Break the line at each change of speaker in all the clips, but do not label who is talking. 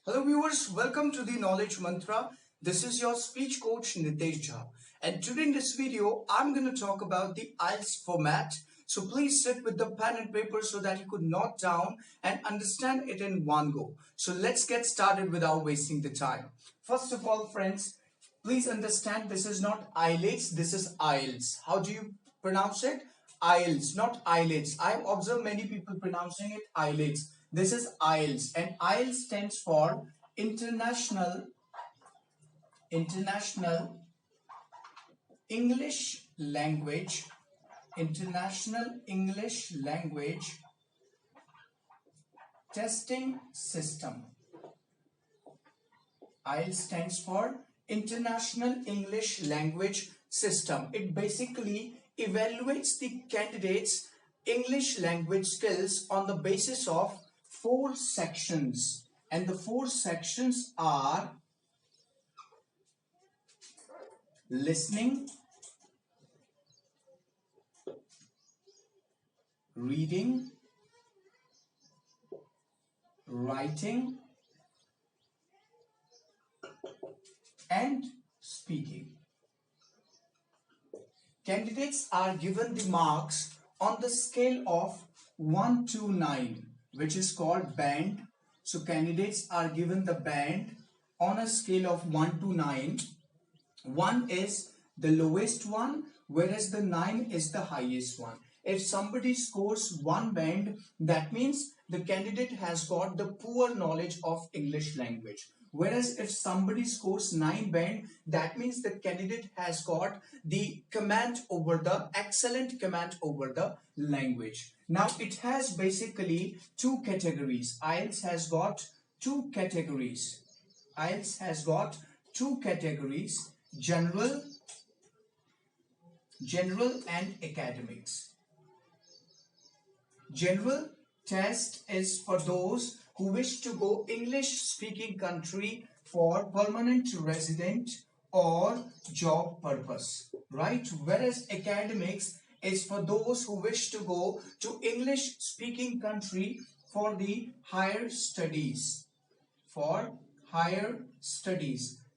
Hello viewers, welcome to the Knowledge Mantra. This is your speech coach Nitesh Jha. And today in this video, I'm going to talk about the IELTS format. So please sit with the pen and paper so that you could note down and understand it in one go. So let's get started without wasting the time. First of all, friends, please understand this is not IELTS, this is IELTS. How do you pronounce it? IELTS, not IELTS. I've observed many people pronouncing it IELTS. This is IELTS, and IELTS stands for International English Language International English Language Testing System. IELTS stands for International English Language System. It basically evaluates the candidates' English language skills on the basis of 4 sections. And the 4 sections are listening, reading, writing, and speaking. Candidates are given the marks on the scale of 1 to 9, which is called band. So candidates are given the band on a scale of 1 to 9. 1 is the lowest one, whereas the 9 is the highest one. If somebody scores 1 band, that means the candidate has got the poor knowledge of English language. Whereas if somebody scores 9 band, that means the candidate has got the excellent command over the language. Now it has basically 2 categories. IELTS has got 2 categories. IELTS has got 2 categories: general and academics. General test is for those who wish to go English speaking country for permanent resident or job purpose, right? Whereas academics is for those who wish to go to English speaking country for the higher studies.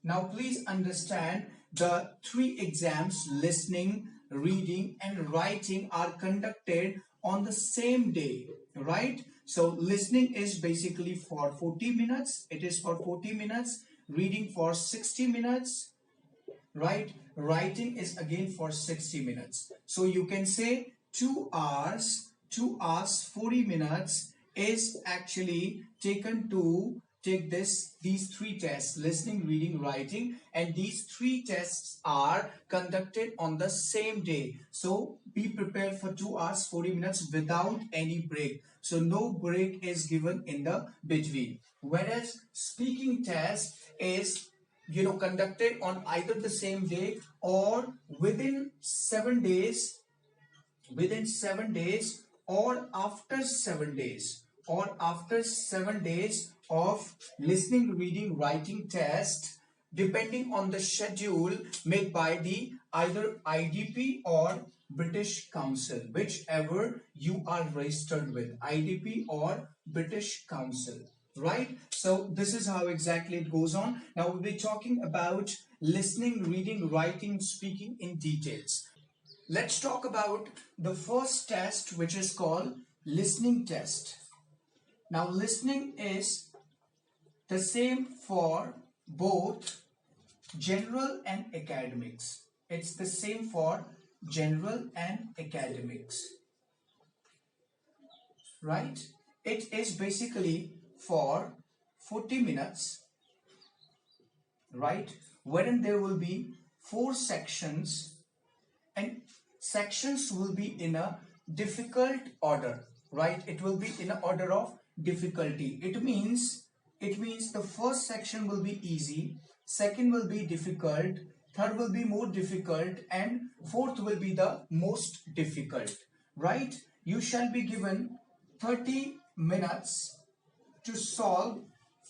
Now please understand the 3 exams, listening, reading and writing, are conducted on the same day, right? So listening is basically for 40 minutes. It is for 40 minutes. Reading for 60 minutes, right? Writing is again for 60 minutes. So you can say 2 hours 40 minutes is actually taken to take these 3 tests: listening, reading, writing, and these 3 tests are conducted on the same day. So be prepared for 2 hours 40 minutes without any break. So no break is given in the between. Whereas speaking test is conducted on either the same day or within 7 days, or after 7 days, of listening, reading, writing test, depending on the schedule made by the either IDP or British Council, whichever you are registered with, IDP or British Council, right? So this is how exactly it goes on. Now we'll be talking about listening, reading, writing, speaking in details. Let's talk about the first test, which is called listening test. Now listening is the same for both general and academics. It's the same for general and academics, right? It is basically for 40 minutes, right? Wherein there will be 4 sections, and sections will be in a difficult order, right? It will be in an order of difficulty. It means the first section will be easy, second will be difficult, third will be more difficult, and fourth will be the most difficult, right? You shall be given 30 minutes to solve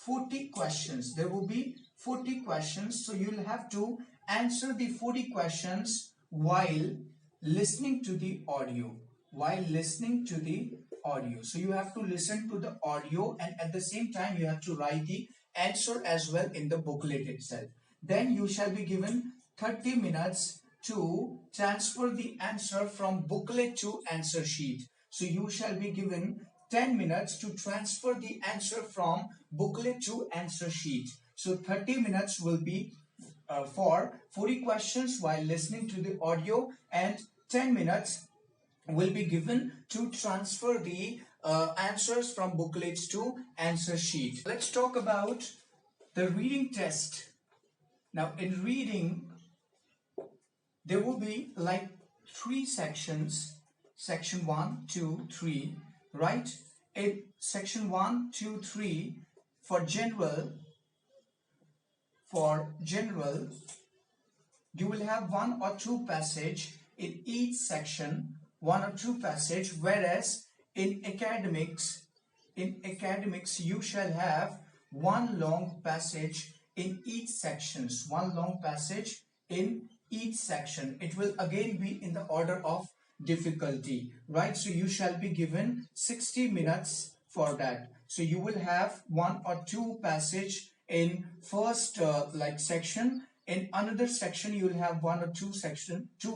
40 questions. There will be 40 questions, so you'll have to answer the 40 questions while listening to the audio. So you have to listen to the audio, and at the same time you have to write the answer as well in the booklet itself. Then you shall be given 30 minutes to transfer the answer from booklet to answer sheet. So you shall be given 10 minutes to transfer the answer from booklet to answer sheet. So 30 minutes will be for 40 questions while listening to the audio, and 10 minutes will be given to transfer the answers from booklets to answer sheet. Let's talk about the reading test. Now in reading, there will be like three sections: section 1, 2, 3, right? In section 1, 2, 3, for general, you will have one or two passage in each section, one or two passage, whereas in academics you shall have one long passage in each sections, one long passage in each section. It will again be in the order of difficulty, right? So you shall be given 60 minutes for that. So you will have one or two passage in first section. In another section you will have one or two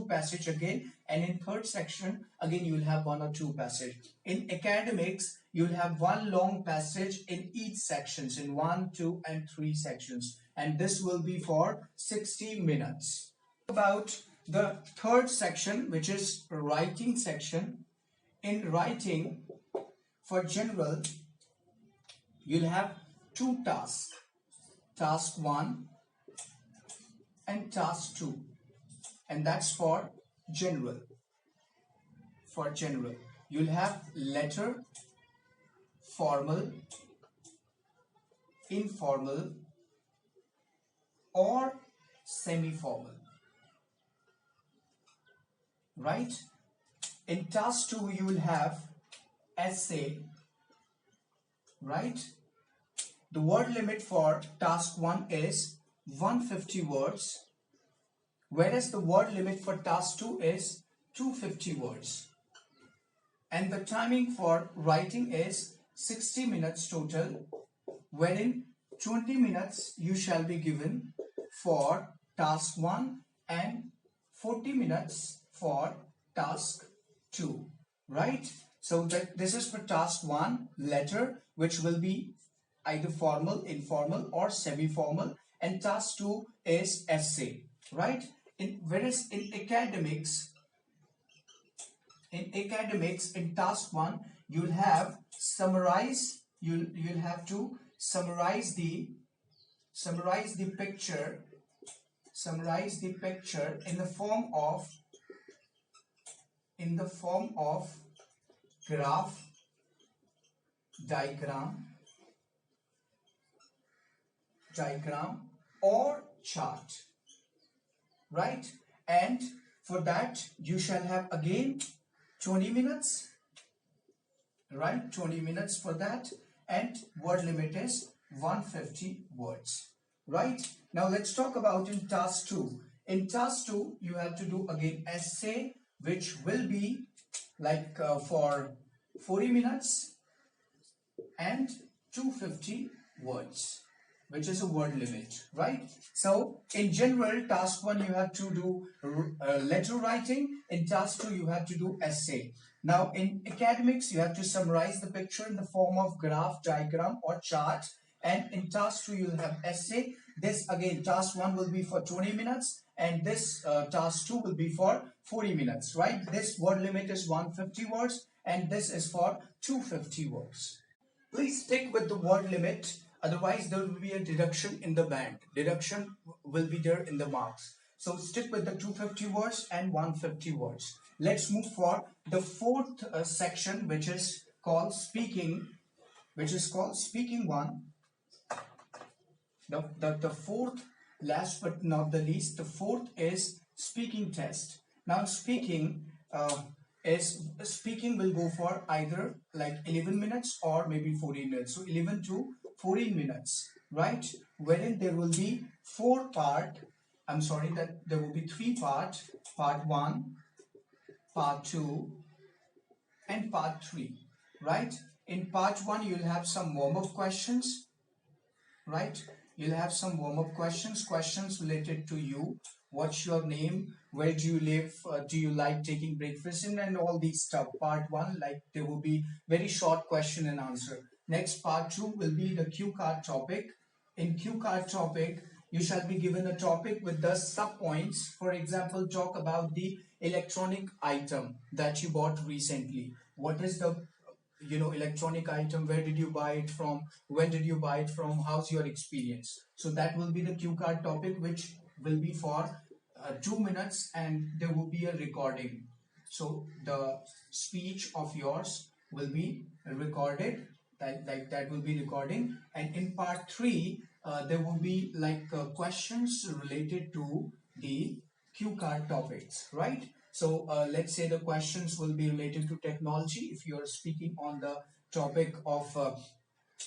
passage again, and in third section again you will have one or two passage. In academics you will have one long passage in each sections, in 1, 2 and 3 sections, and this will be for 60 minutes. About the third section, which is writing section. In writing, for general, you'll have two tasks, task 1 and task 2, and that's for general. For general, you'll have letter, formal, informal or semi-formal, right? In task 2 you will have essay, right? The word limit for task 1 is 150 words, whereas the word limit for task 2 is 250 words. And the timing for writing is 60 minutes total, wherein 20 minutes you shall be given for task 1 and 40 minutes for task 2, right? So this is for task 1, letter, which will be either formal, informal or semi-formal, and task 2 is essay, right? Whereas in academics, in task 1 you'll have summarize, you'll have to summarize the picture in the form of graph, diagram or chart, right? And for that you shall have again 20 minutes, right? 20 minutes for that, and word limit is 150 words, right? Now let's talk about in task 2. In task 2 you have to do again essay, which will be like for 40 minutes and 250 words, which is a word limit, right? So in general, task 1 you have to do letter writing. In task 2 you have to do essay. Now in academics you have to summarize the picture in the form of graph, diagram or chart, and in task 2 you'll have essay. This again, task 1 will be for 20 minutes and this task 2 will be for 40 minutes, right? This word limit is 150 words and this is for 250 words. Please stick with the word limit, otherwise there will be a deduction in the band. Deduction will be there in the marks. So stick with the 250 words and 150 words. Let's move for the fourth section, which is called speaking, one. The fourth, last but not the least, the fourth is speaking test. Now speaking will go for either like 11 minutes or maybe 14 minutes. So 11 to 14 minutes, right? Wherein there will be there will be 3 parts, part 1, part 2 and part 3, right? In part 1 you'll have some warm-up questions. right? You'll have some warm-up questions related to you. What's your name? Where do you live? Do you like taking breakfast in? And all these stuff. Part one, like there will be very short question and answer. Next, part two will be the cue card topic. In cue card topic, you shall be given a topic with the sub points. For example, talk about the electronic item that you bought recently. What is the electronic item? Where did you buy it from? When did you buy it from? How's your experience? So that will be the cue card topic, which will be for 2 minutes, and there will be a recording. So the speech of yours will be recorded, that will be recording. And in part three, there will be like questions related to the cue card topics, right? So let's say the questions will be related to technology if you are speaking on the topic of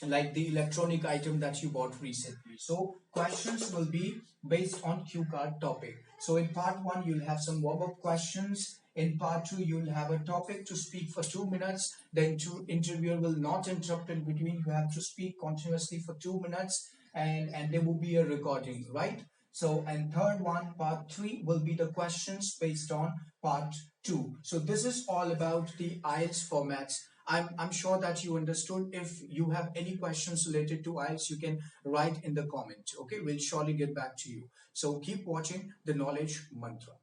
like the electronic item that you bought recently. So questions will be based on cue card topic. So in part one, you'll have some warm-up questions. In part two, you'll have a topic to speak for 2 minutes. Then interviewer will not interrupt in between. You have to speak continuously for 2 minutes, and there will be a recording, right? So, and third one, part three, will be the questions based on part two. So this is all about the IELTS formats. I'm sure that you understood. If you have any questions related to IELTS, you can write in the comment. Okay, we'll surely get back to you. So keep watching the Knowledge Mantra.